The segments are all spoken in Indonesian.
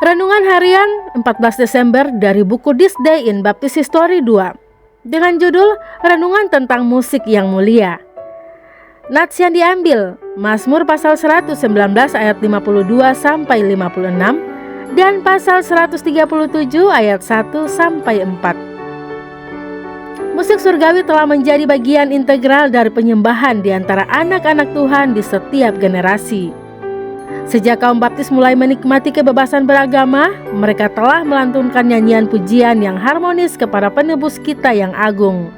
Renungan Harian 14 Desember dari buku This Day in Baptist History 2 dengan judul Renungan tentang Musik yang Mulia. Nats yang diambil Mazmur pasal 119 ayat 52 sampai 56 dan pasal 137 ayat 1 sampai 4. Musik surgawi telah menjadi bagian integral dari penyembahan di antara anak-anak Tuhan di setiap generasi. Sejak kaum baptis mulai menikmati kebebasan beragama, mereka telah melantunkan nyanyian pujian yang harmonis kepada penebus kita yang agung.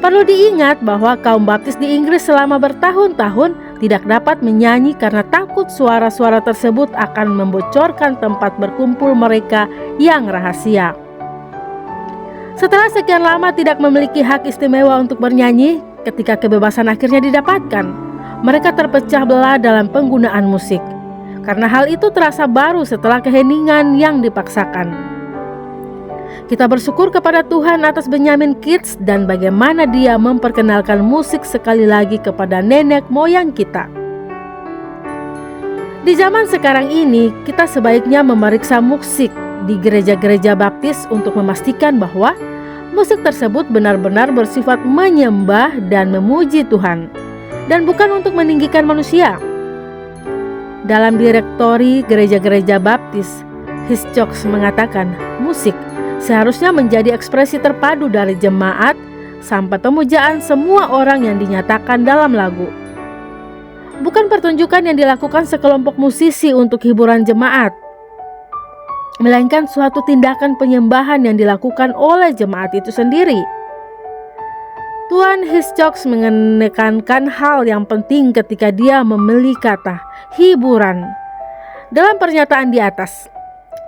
Perlu diingat bahwa kaum baptis di Inggris selama bertahun-tahun tidak dapat menyanyi karena takut suara-suara tersebut akan membocorkan tempat berkumpul mereka yang rahasia. Setelah sekian lama tidak memiliki hak istimewa untuk bernyanyi, ketika kebebasan akhirnya didapatkan, mereka terpecah belah dalam penggunaan musik. Karena hal itu terasa baru setelah keheningan yang dipaksakan. Kita bersyukur kepada Tuhan atas Benyamin Kids dan bagaimana dia memperkenalkan musik sekali lagi kepada nenek moyang kita. Di zaman sekarang ini, kita sebaiknya memeriksa musik di gereja-gereja baptis untuk memastikan bahwa musik tersebut benar-benar bersifat menyembah dan memuji Tuhan, dan bukan untuk meninggikan manusia. Dalam direktori gereja-gereja baptis, Hiscox mengatakan musik seharusnya menjadi ekspresi terpadu dari jemaat sampai pemujaan semua orang yang dinyatakan dalam lagu. Bukan pertunjukan yang dilakukan sekelompok musisi untuk hiburan jemaat, melainkan suatu tindakan penyembahan yang dilakukan oleh jemaat itu sendiri. Tuan Hiscox menekankan hal yang penting ketika dia memilih kata hiburan. Dalam pernyataan di atas,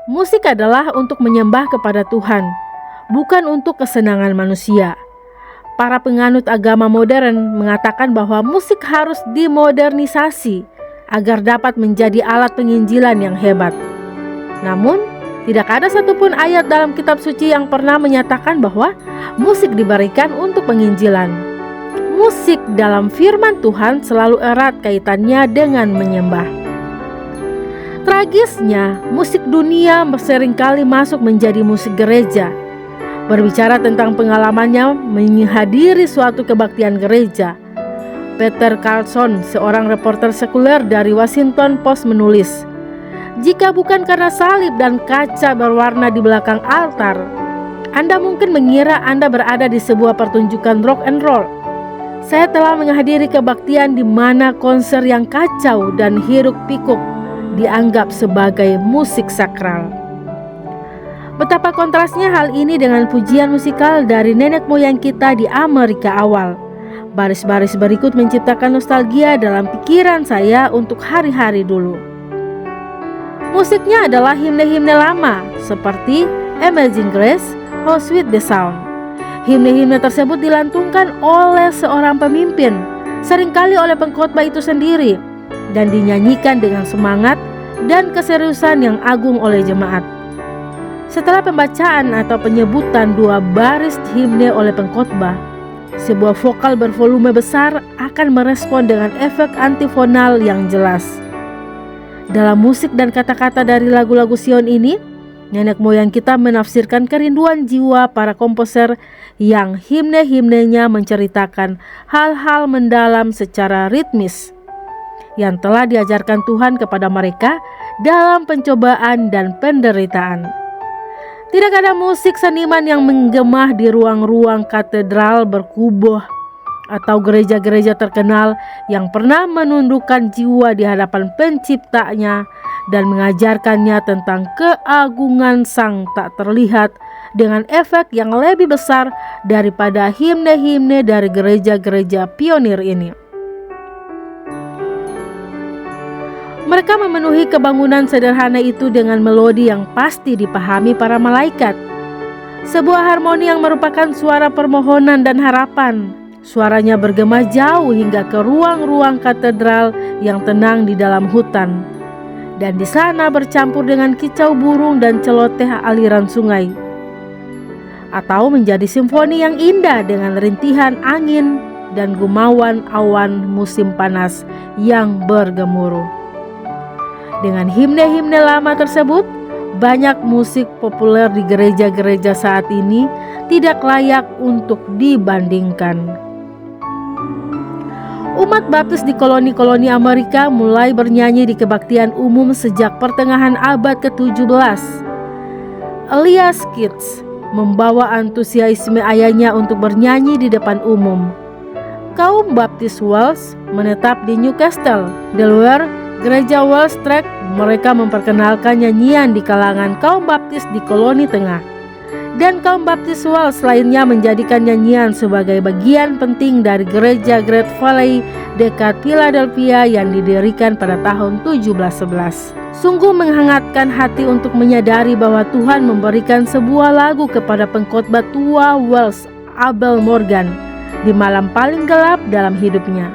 musik adalah untuk menyembah kepada Tuhan, bukan untuk kesenangan manusia. Para penganut agama modern mengatakan bahwa musik harus dimodernisasi agar dapat menjadi alat penginjilan yang hebat. Namun, tidak ada satupun ayat dalam kitab suci yang pernah menyatakan bahwa musik diberikan untuk penginjilan. Musik dalam firman Tuhan selalu erat kaitannya dengan menyembah. Tragisnya, musik dunia seringkali masuk menjadi musik gereja. Berbicara tentang pengalamannya menghadiri suatu kebaktian gereja, Peter Carlson, seorang reporter sekuler dari Washington Post menulis, "Jika bukan karena salib dan kaca berwarna di belakang altar, Anda mungkin mengira Anda berada di sebuah pertunjukan rock and roll. Saya telah menghadiri kebaktian di mana konser yang kacau dan hiruk-pikuk dianggap sebagai musik sakral." Betapa kontrasnya hal ini dengan pujian musikal dari nenek moyang kita di Amerika awal. Baris-baris berikut menciptakan nostalgia dalam pikiran saya untuk hari-hari dulu. Musiknya adalah himne-himne lama seperti Amazing Grace, How Sweet the Sound. Himne-himne tersebut dilantungkan oleh seorang pemimpin, seringkali oleh pengkhotbah itu sendiri, dan dinyanyikan dengan semangat dan keseriusan yang agung oleh jemaat. Setelah pembacaan atau penyebutan dua baris himne oleh pengkhotbah, sebuah vokal bervolume besar akan merespon dengan efek antifonal yang jelas. Dalam musik dan kata-kata dari lagu-lagu Sion ini, nenek moyang kita menafsirkan kerinduan jiwa para komposer yang himne-himnenya menceritakan hal-hal mendalam secara ritmis yang telah diajarkan Tuhan kepada mereka dalam pencobaan dan penderitaan. Tidak ada musik seniman yang menggema di ruang-ruang katedral berkubuh atau gereja-gereja terkenal yang pernah menundukkan jiwa di hadapan penciptanya dan mengajarkannya tentang keagungan Sang tak terlihat dengan efek yang lebih besar daripada himne-himne dari gereja-gereja pionir ini. Mereka memenuhi kebangunan sederhana itu dengan melodi yang pasti dipahami para malaikat. Sebuah harmoni yang merupakan suara permohonan dan harapan. Suaranya bergema jauh hingga ke ruang-ruang katedral yang tenang di dalam hutan. Dan di sana bercampur dengan kicau burung dan celoteh aliran sungai. Atau menjadi simfoni yang indah dengan rintihan angin dan gumauan awan musim panas yang bergemuruh. Dengan himne-himne lama tersebut, banyak musik populer di gereja-gereja saat ini tidak layak untuk dibandingkan. Umat baptis di koloni-koloni Amerika mulai bernyanyi di kebaktian umum sejak pertengahan abad ke-17. Elias Keats membawa antusiasme ayahnya untuk bernyanyi di depan umum. Kaum baptis Welsh menetap di Newcastle, Delaware, gereja Welsh Tract. Mereka memperkenalkan nyanyian di kalangan kaum baptis di koloni tengah. Dan kaum baptis Welsh lainnya menjadikan nyanyian sebagai bagian penting dari gereja Great Valley dekat Philadelphia yang didirikan pada tahun 1711. Sungguh menghangatkan hati untuk menyadari bahwa Tuhan memberikan sebuah lagu kepada pengkhotbah tua Welsh, Abel Morgan, di malam paling gelap dalam hidupnya.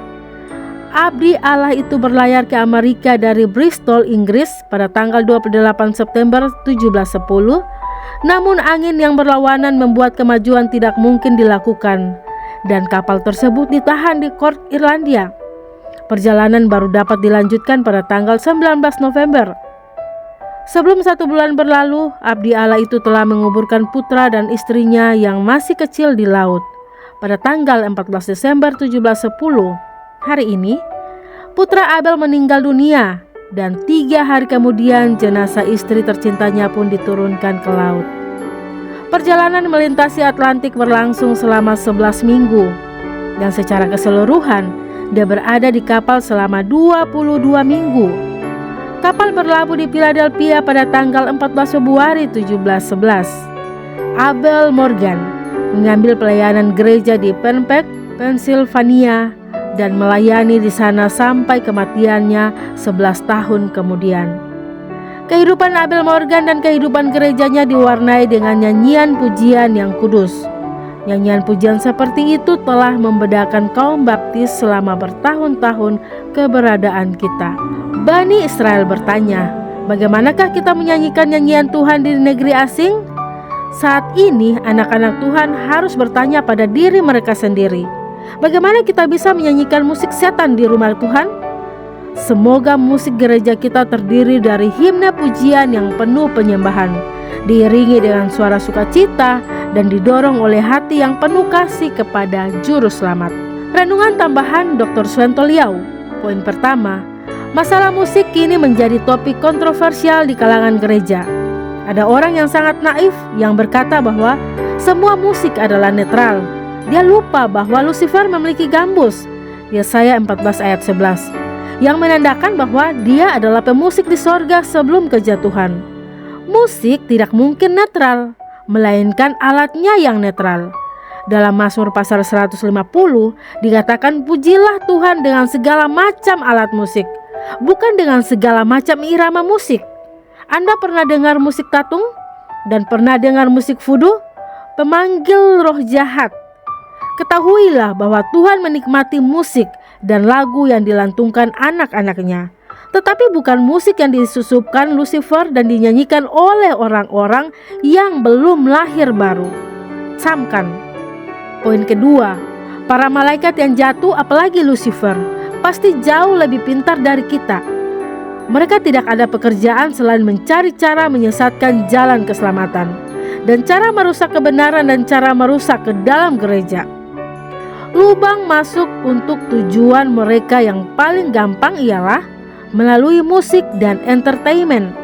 Abdi Allah itu berlayar ke Amerika dari Bristol, Inggris pada tanggal 28 September 1710. Namun angin yang berlawanan membuat kemajuan tidak mungkin dilakukan dan kapal tersebut ditahan di Cork, Irlandia. Perjalanan baru dapat dilanjutkan pada tanggal 19 November. Sebelum 1 bulan berlalu, abdi Allah itu telah menguburkan putra dan istrinya yang masih kecil di laut. Pada tanggal 14 Desember 1710, hari ini, putra Abel meninggal dunia. Dan 3 hari kemudian jenazah istri tercintanya pun diturunkan ke laut. Perjalanan melintasi Atlantik berlangsung selama 11 minggu. Dan secara keseluruhan dia berada di kapal selama 22 minggu. Kapal berlabuh di Philadelphia pada tanggal 14 Februari 1711. Abel Morgan mengambil pelayanan gereja di Penpack, Pennsylvania, dan melayani di sana sampai kematiannya 11 tahun kemudian. Kehidupan Abel Morgan dan kehidupan gerejanya diwarnai dengan nyanyian pujian yang kudus. Nyanyian pujian seperti itu telah membedakan kaum baptis selama bertahun-tahun keberadaan kita. Bani Israel bertanya, bagaimanakah kita menyanyikan nyanyian Tuhan di negeri asing? Saat ini anak-anak Tuhan harus bertanya pada diri mereka sendiri, bagaimana kita bisa menyanyikan musik setan di rumah Tuhan? Semoga musik gereja kita terdiri dari himne pujian yang penuh penyembahan, diiringi dengan suara sukacita dan didorong oleh hati yang penuh kasih kepada Juru Selamat. Renungan tambahan Dr. Suento Liau. Poin pertama, masalah musik kini menjadi topik kontroversial di kalangan gereja. Ada orang yang sangat naif yang berkata bahwa semua musik adalah netral. Dia lupa bahwa Lucifer memiliki gambus, Yesaya 14 ayat 11, yang menandakan bahwa dia adalah pemusik di sorga sebelum kejatuhan. Musik tidak mungkin netral, melainkan alatnya yang netral. Dalam Mazmur pasal 150 dikatakan, pujilah Tuhan dengan segala macam alat musik, bukan dengan segala macam irama musik. Anda pernah dengar musik tatung? Dan pernah dengar musik vudu? Pemanggil roh jahat. Ketahuilah bahwa Tuhan menikmati musik dan lagu yang dilantungkan anak-anaknya, tetapi bukan musik yang disusupkan Lucifer dan dinyanyikan oleh orang-orang yang belum lahir baru. Camkan. Poin kedua, para malaikat yang jatuh, apalagi Lucifer, pasti jauh lebih pintar dari kita. Mereka tidak ada pekerjaan selain mencari cara menyesatkan jalan keselamatan dan cara merusak kebenaran dan cara merusak ke dalam gereja. Lubang masuk untuk tujuan mereka yang paling gampang ialah melalui musik dan entertainment.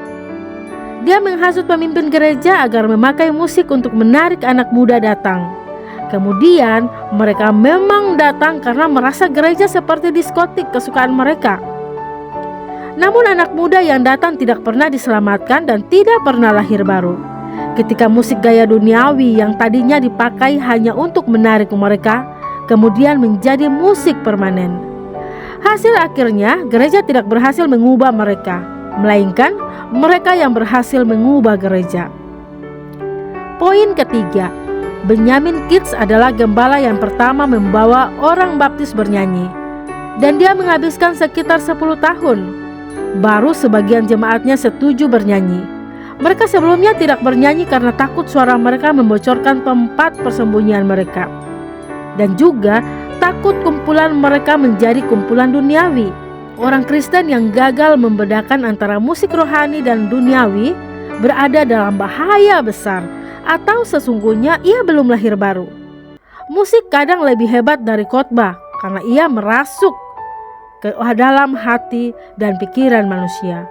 Dia menghasut pemimpin gereja agar memakai musik untuk menarik anak muda datang. Kemudian mereka memang datang karena merasa gereja seperti diskotik kesukaan mereka. Namun anak muda yang datang tidak pernah diselamatkan dan tidak pernah lahir baru. Ketika musik gaya duniawi yang tadinya dipakai hanya untuk menarik mereka, kemudian menjadi musik permanen. Hasil akhirnya gereja tidak berhasil mengubah mereka, melainkan mereka yang berhasil mengubah gereja. Poin ketiga, Benjamin Keats adalah gembala yang pertama membawa orang baptis bernyanyi, dan dia menghabiskan sekitar 10 tahun. Baru sebagian jemaatnya setuju bernyanyi. Mereka sebelumnya tidak bernyanyi karena takut suara mereka membocorkan tempat persembunyian mereka, dan juga takut kumpulan mereka menjadi kumpulan duniawi. Orang Kristen yang gagal membedakan antara musik rohani dan duniawi berada dalam bahaya besar, atau sesungguhnya ia belum lahir baru. Musik kadang lebih hebat dari khotbah karena ia merasuk ke dalam hati dan pikiran manusia.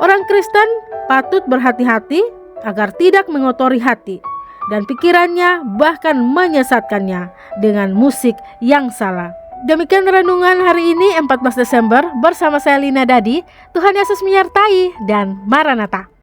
Orang Kristen patut berhati-hati agar tidak mengotori hati dan pikirannya, bahkan menyesatkannya dengan musik yang salah. Demikian renungan hari ini 14 Desember bersama saya Lina Dadi. Tuhan Yesus menyertai dan Maranatha.